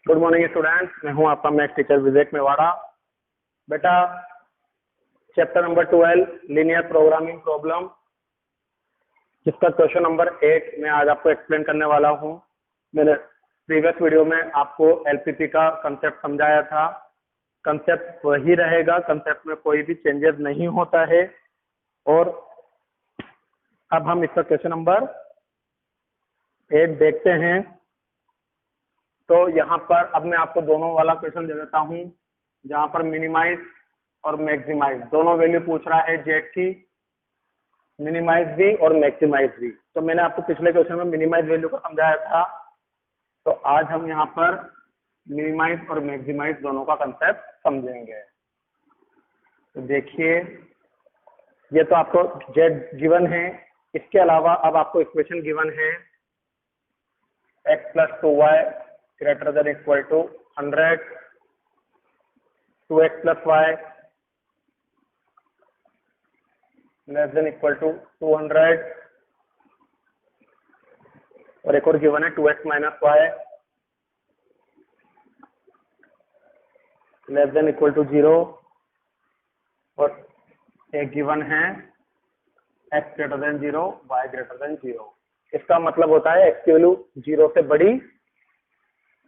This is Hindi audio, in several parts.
गुड मॉर्निंग स्टूडेंट्स, मैं हूं आपका मैथ्स टीचर विवेक मेवाड़ा। बेटा, chapter number 12 linear programming problem, जिसका क्वेश्चन नंबर 8 मैं आज आपको एक्सप्लेन करने वाला हूं। मैंने प्रीवियस वीडियो में आपको एलपीपी का कंसेप्ट समझाया था। कंसेप्ट वही रहेगा, कंसेप्ट में कोई भी चेंजेस नहीं होता है। और अब हम इसका क्वेश्चन नंबर 8 देखते हैं। तो यहाँ पर अब मैं आपको दोनों वाला क्वेश्चन दे देता हूँ, जहाँ पर मिनिमाइज और मैक्सिमाइज दोनों वैल्यू पूछ रहा है जेड की, मिनिमाइज भी और मैक्सिमाइज भी। तो मैंने आपको पिछले क्वेश्चन में मिनिमाइज वैल्यू को समझाया था, तो आज हम यहाँ पर मिनिमाइज और मैक्सिमाइज दोनों का कंसेप्ट समझेंगे। तो देखिए, ये तो आपको जेड गिवन है। इसके अलावा अब आपको इक्वेशन गिवन है x + 2y greater than equal to 100, 2x + y less than equal to 200, और एक और गिवन है 2x - y less than equal to 0, और एक गिवन है x greater than 0, y greater than 0। इसका मतलब होता है x की वैल्यू 0 से बड़ी,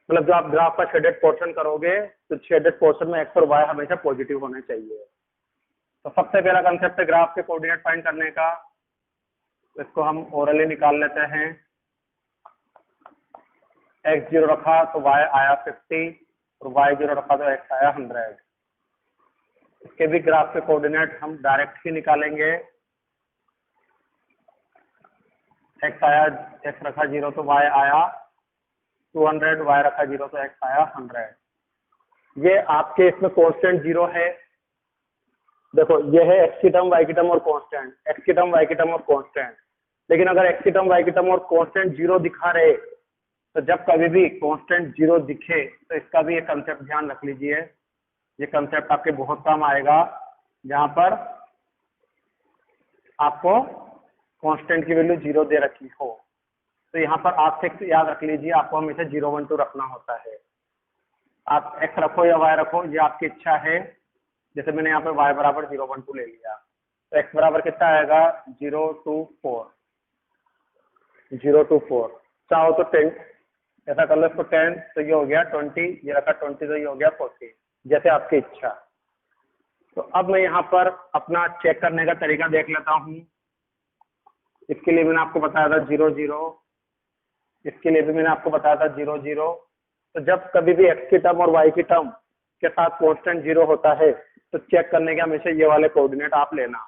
मतलब जो आप ग्राफ का शेडेड पोर्शन करोगे तो शेडेड पोर्शन में x और y हमेशा पॉजिटिव होने चाहिए। तो सबसे पहला कंसेप्ट है ग्राफ के कोऑर्डिनेट फाइंड करने का। इसको हम ओरली निकाल लेते हैं। x 0 रखा तो y आया 50, और y 0 रखा तो x आया 100। इसके भी ग्राफ के कोऑर्डिनेट हम डायरेक्ट ही निकालेंगे। x आया, x रखा 0 तो y आया 200, y रखा 0 तो x आया 100। ये आपके इसमें कांस्टेंट 0 है। देखो, ये है x की टर्म, y की टर्म और कांस्टेंट, x की टर्म, y की टर्म और कांस्टेंट। लेकिन अगर x की टर्म, y की टर्म और कांस्टेंट 0 दिखा रहे, तो जब कभी भी कांस्टेंट 0 दिखे तो इसका भी एक कंसेप्ट ध्यान रख लीजिए। ये कंसेप्ट आपके बहुत काम आएगा, जहां पर आपको कांस्टेंट की वैल्यू 0 दे रखी हो। तो यहाँ पर आप फिक्स याद रख लीजिए, आपको हमेशा 0 1 2 रखना होता है। आप x रखो या y रखो, ये आपकी इच्छा है। जैसे मैंने यहाँ पर y बराबर 0 1 2 ले लिया, तो x बराबर कितना आएगा 0 2 4, 0 2 4। चाहो तो 10 ऐसा कर लो, इसको 10 तो ये हो गया 20, ये रखा 20 तो ये हो गया 40, जैसे आपकी इच्छा। तो अब मैं यहाँ पर अपना चेक करने का तरीका देख लेता हूँ। इसके लिए मैंने आपको बताया था 0 0, इसके लिए भी मैंने आपको बताया था 0 0। तो जब कभी भी x की टर्म और y की टर्म के साथ कांस्टेंट 0 होता है, तो चेक करने के हमेशा ये वाले कोऑर्डिनेट आप लेना।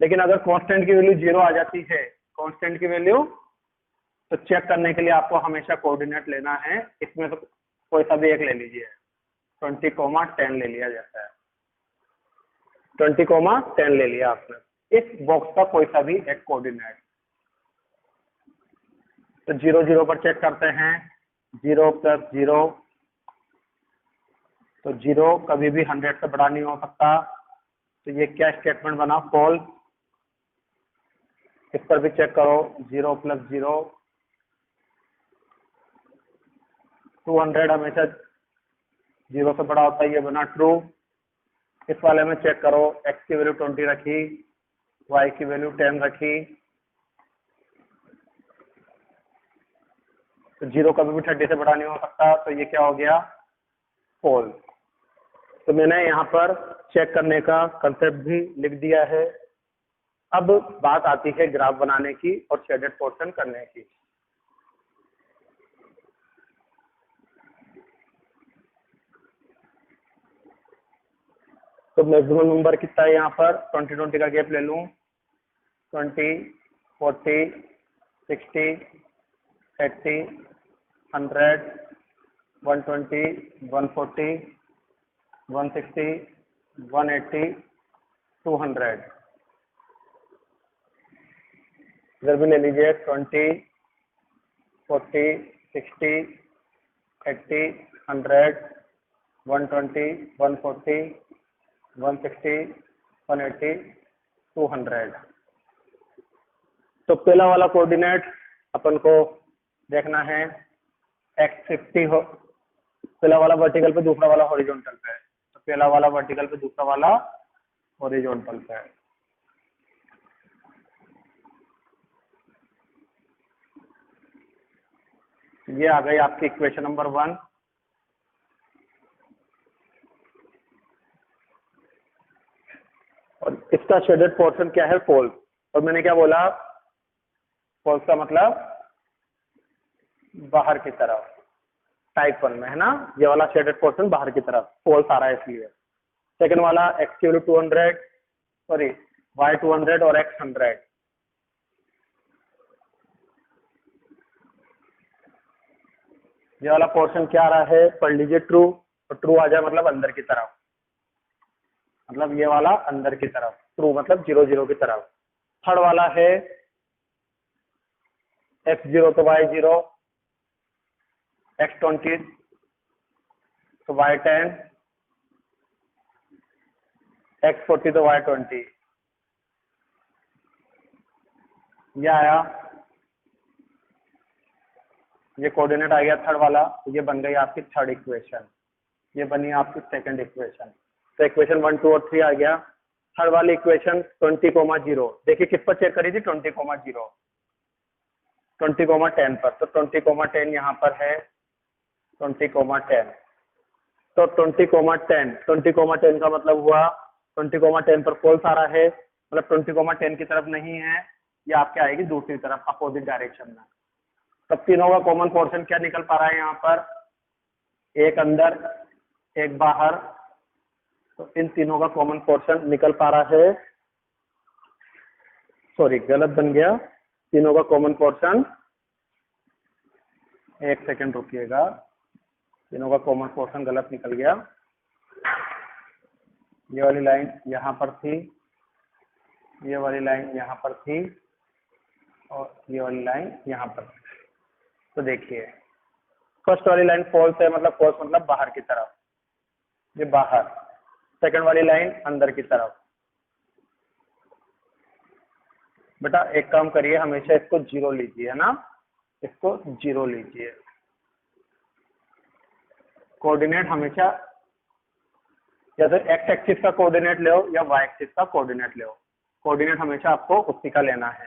लेकिन अगर कांस्टेंट की वैल्यू 0 आ जाती है, कांस्टेंट की वैल्यू, तो चेक करने के लिए आपको हमेशा कोऑर्डिनेट लेना है। इसमें तो कोई सा भी एक ले लीजिए, 20, 10 ले लिया जाता है। 20, 10 ले लिया आपने, इस बॉक्स का कोई सा भी एक कोऑर्डिनेट। तो 0 0 पर चेक करते हैं। 0 + 0, तो 0 कभी भी 100 से बड़ा नहीं हो सकता। तो ये क्या स्टेटमेंट बना, फॉल्स। इस पर भी चेक करो, 0 + 0, 200 हमेशा 0 से बड़ा होता है, ये बना ट्रू। इस वाले में चेक करो, x की वैल्यू 20 रखी, y की वैल्यू 10 रखी, तो 0 कभी भी 30 से बड़ा नहीं हो सकता। तो ये क्या हो गया, फॉल्स। तो मैंने यहाँ पर चेक करने का कंसेप्ट भी लिख दिया है। अब बात आती है ग्राफ बनाने की और शेडेड पोर्शन करने की। तो मैक्सिमम नंबर कितना है यहाँ पर, 20 20 का गैप ले लूँ। 20, 40, 60, 80, 100, 120, 140, 160, 180, 200। इधर भी ले लीजिए, 20, 40, 60, 80, 100, 120, 140, 160, 180, 200। तो पहला वाला कोऑर्डिनेट अपन को देखना है, x 50 हो, पहला वाला वर्टिकल पे, दूसरा वाला हॉरिजॉन्टल पे है। तो पहला वाला वर्टिकल पे, दूसरा वाला हॉरिजॉन्टल पे है। ये आ गई आपकी इक्वेशन नंबर 1। और इसका शेडेड पोर्शन क्या है? फॉल्स। और मैंने क्या बोला? फॉल्स का मतलब बाहर की तरफ, टाइप 1 में है ना, ये वाला शेडेड पोर्शन बाहर की तरफ, फॉल्स आ रहा है इसलिए। सेकंड वाला x की वैल्यू 200, सॉरी y 200 और x 100। ये वाला पोर्शन क्या आ रहा है? पढ़ लीजिए ट्रू। तो ट्रू आ जाए मतलब अंदर की तरफ, मतलब ये वाला अंदर की तरफ, ट्रू मतलब 0 0 की तरफ। थर्ड वाला है x0 तो y0, x20 तो y10, x40 तो y20। ये आया, ये कोऑर्डिनेट आ गया थर्ड वाला। ये बन गई आपकी थर्ड इक्वेशन, ये बनी आपकी सेकंड इक्वेशन। तो इक्वेशन 1 2 और 3 आ गया। थर्ड वाली इक्वेशन 20,0, देखिए किस पर चेक करी थी? 20,0, 20,10 पर। तो 20,10 यहाँ पर है, 20,10। तो 20,10 का मतलब हुआ 20,10 पर फॉल्स आ रहा है, मतलब 20,10 की तरफ नहीं है, ये आपके आएगी दूसरी तरफ, अपोजिट डायरेक्शन में। तब तीनों का कॉमन पोर्शन क्या निकल पा रहा है यहाँ पर? एक अंदर, एक बाहर। तो इन तीनों का कॉमन पोर्शन निकल पा रहा है, सॉरी गलत बन गया, तीनों का कॉमन पोर्शन, एक सेकंड रुकिएगा, तीनों का कॉमन पोर्शन गलत निकल गया। ये वाली लाइन यहाँ पर थी, ये वाली लाइन यहाँ पर थी, और ये वाली लाइन यहाँ पर थी। तो देखिए फर्स्ट वाली लाइन फॉल्स है, मतलब फॉल्स मतलब बाहर की तरफ, ये बाहर। सेकंड वाली लाइन अंदर की तरफ। बेटा एक काम करिए, हमेशा इसको 0 लीजिए, है ना, इसको 0 लीजिए। कोऑर्डिनेट हमेशा या तो एक्स एक्सिस का कोऑर्डिनेट ले या वाई एक्सिस का कोऑर्डिनेट ले, कोऑर्डिनेट हमेशा आपको उसी का लेना है।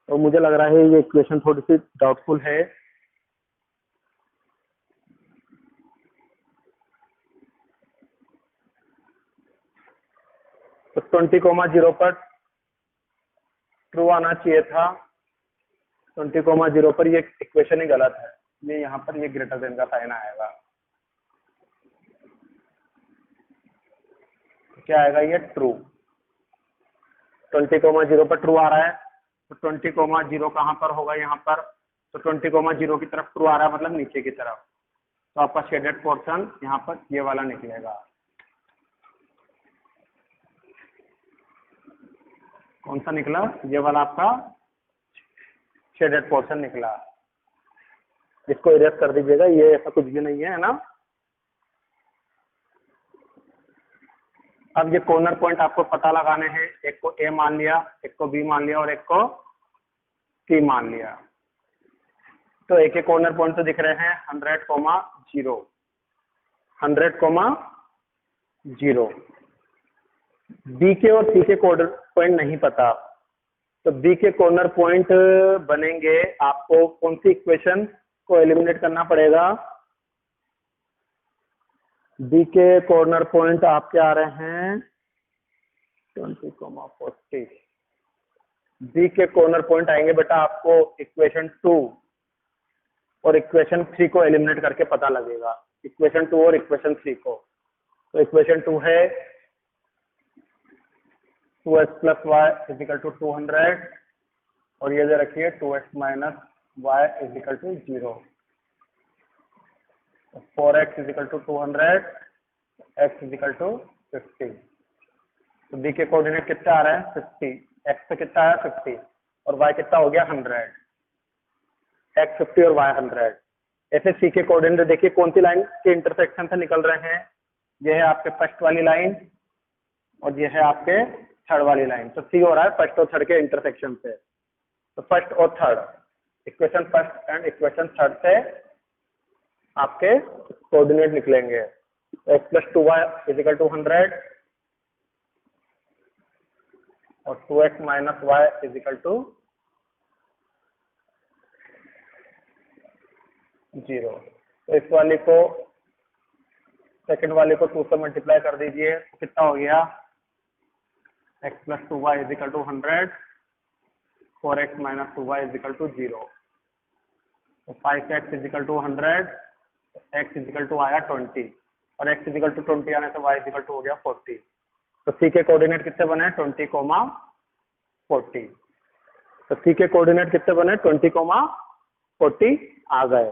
तो मुझे लग रहा है ये इक्वेशन थोड़ी सी डाउटफुल है। तो 20,0 पर ट्रू आना चाहिए था, 20,0 पर ये इक्वेशन ही गलत है, ये यहाँ पर ये ग्रेटर देन का साइन आएगा। क्या आएगा? ये ट्रू। 20,0 पर ट्रू आ रहा है, तो 20,0 कहाँ पर होगा? यहाँ पर। तो 20,0 की तरफ ट्रू आ रहा है, मतलब नीचे की तरफ। तो आपका शेडेड पोर्शन यहाँ पर ये वाला निकलेगा। कौन सा निकला? ये वाला आपका शेडेड पोर्शन निकला। इसको इरेज कर दीजिएगा, ये ऐसा कुछ भी नहीं है ना। अब ये कॉर्नर पॉइंट आपको पता लगाने हैं, एक को ए मान लिया, एक को बी मान लिया और एक को सी मान लिया। तो एक कॉर्नर पॉइंट तो दिख रहे हैं 100,0, 100,0। बी के और सी के कॉर्नर पॉइंट नहीं पता, तो बी के कॉर्नर पॉइंट बनेंगे, आपको कौन सी इक्वेशन को एलिमिनेट करना पड़ेगा? बी के कॉर्नर पॉइंट आपके आ रहे हैं 20,40। बी के कॉर्नर पॉइंट आएंगे बेटा आपको इक्वेशन 2 और इक्वेशन 3 को एलिमिनेट करके पता लगेगा, इक्वेशन 2 और इक्वेशन 3 को। तो इक्वेशन 2 है 2x + y = 200 और ये दे रखिए 2x - y = 0। 4x = 200, x = 50। तो b के कोऑर्डिनेट कितना आ रहा है? 50। x पे कितना आया? 50 और y कितना हो गया? 100। x 50 और y 100। ऐसे c के कोऑर्डिनेट देखिए कौन सी लाइन के इंटरसेक्शन से निकल रहे हैं? ये है आपके फर्स्ट वाली लाइन और ये है आपके थर्ड वाली लाइन। तो c हो रहा है फर्स्ट और थर्ड के इंटरसेक्शन से। तो फर्स्ट और third, equation first and equation third से आपके कोऑर्डिनेट निकलेंगे। x + 2y = 100 और 2x - y = 0। तो इस वाले को सेकंड वाले को 2 से मल्टीप्लाई कर दीजिए, तो कितना हो गया? x + 2y = 100, 4x - 2y = 0। तो 5x = 100, x = आया 20 और x = 20 आने से y = हो गया 40। तो c के कोऑर्डिनेट कितने बने? 20, 40। तो c के कोऑर्डिनेट कितने बने? 20, 40 आ गए।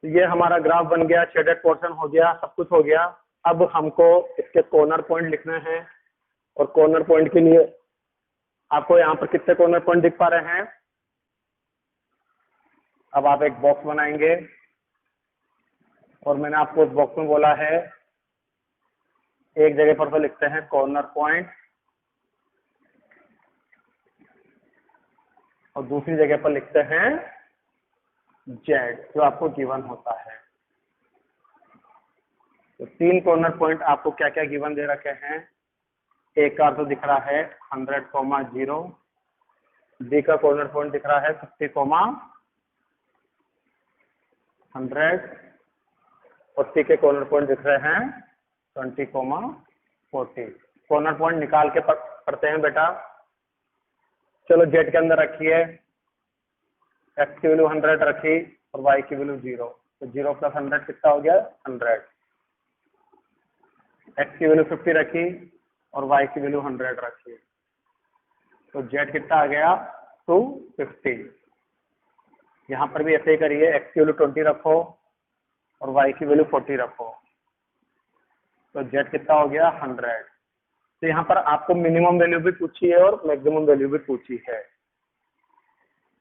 तो ये हमारा ग्राफ बन गया, शेडेड पोर्शन हो गया, सब कुछ हो गया। अब हमको इसके कॉर्नर पॉइंट लिखने हैं और कॉर्नर पॉइंट के लिए आपको यहाँ पर कितने कॉर्नर पॉइंट दिख पा रहे हैं? अब आप एक बॉक्स बनाएंगे और मैंने आपको उस बॉक्स में बोला है एक जगह पर तो लिखते हैं कॉर्नर पॉइंट और दूसरी जगह पर लिखते हैं जेड, जो आपको गिवन होता है। तो 3 कॉर्नर पॉइंट आपको क्या क्या गिवन दे रखे हैं? एक का तो दिख रहा है 100, 0। बी का कॉर्नर पॉइंट दिख रहा है 50, 100 और सी के कॉर्नर पॉइंट दिख रहे हैं 20, 40। कॉर्नर पॉइंट निकाल के पढ़ते हैं बेटा। चलो जेड के अंदर रखिए, एक्स की वैल्यू 100 रखी और वाई की वैल्यू 0। तो 0 + 100 कितना हो गया? 100। एक्स की वैल्यू 50 रखी और वाई की वैल्यू 100 रखी, तो जेड कितना आ गया? 250। यहाँ पर भी ऐसे ही करिए, एक्स की वैल्यू 20 रखो और वाई की वैल्यू 40 रखो, तो जेड कितना हो गया? 100। तो यहाँ पर आपको मिनिमम वैल्यू भी पूछी है और मैक्सिमम वैल्यू भी पूछी है।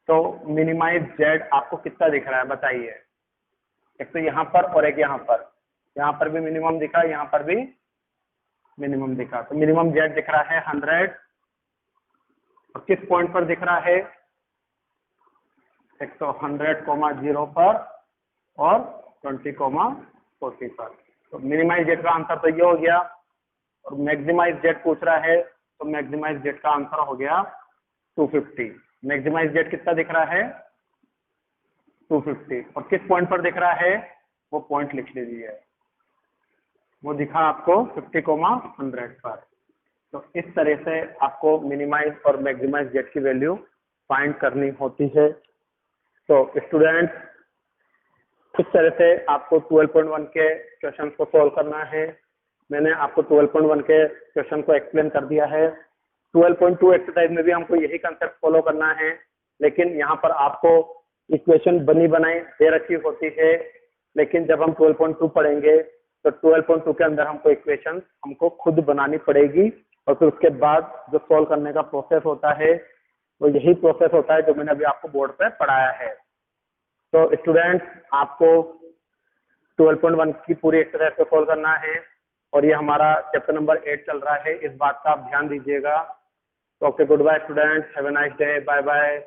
तो मिनिमाइज जेड आपको कितना दिख रहा है बताइए? एक तो यहाँ पर और एक यहाँ पर भी मिनिमम दिखा, यहाँ पर भी मिनिमम दिखा। तो मिनिमम जेड दिख रहा है 100 और किस पॉइंट पर दिख रहा है? एक तो 100, 0 पर और 20, 40 पर। तो मिनिमाइज जेड का आंसर तो ये हो गया और मैक्सिमाइज जेड पूछ रहा है, तो मैक्सिमाइज जेड का आंसर हो गया 250। मैक्सिमाइज जेड कितना दिख रहा है? 250 और किस पॉइंट पर दिख रहा है? वो पॉइंट लिख लीजिए, वो दिखा आपको 50, 100 पर। तो इस तरह से आपको मिनिमाइज और मैक्सिमाइज जेड की वैल्यू फाइंड करनी होती है। तो स्टूडेंट्स, इस तरह से आपको 12.1 के क्वेश्चन को सॉल्व करना है। मैंने आपको 12.1 के क्वेश्चन को एक्सप्लेन कर दिया है। 12.2 एक्सरसाइज में भी हमको यही कंसेप्ट फॉलो करना है, लेकिन यहाँ पर आपको इक्वेशन बनी बनाई दे रखी होती है, लेकिन जब हम 12.2 पढ़ेंगे तो 12.2 के अंदर हमको इक्वेशन हमको खुद बनानी पड़ेगी और फिर उसके बाद जो सॉल्व करने का प्रोसेस होता है वो यही प्रोसेस होता है जो मैंने अभी आपको बोर्ड पे पढ़ाया है। तो स्टूडेंट्स, आपको 12.1 की पूरी एक्सरसाइज को सॉल्व करना है और ये हमारा चैप्टर नंबर 8 चल रहा है, इस बात का आप ध्यान दीजिएगा। तो okay, good bye students, have a nice day, bye bye.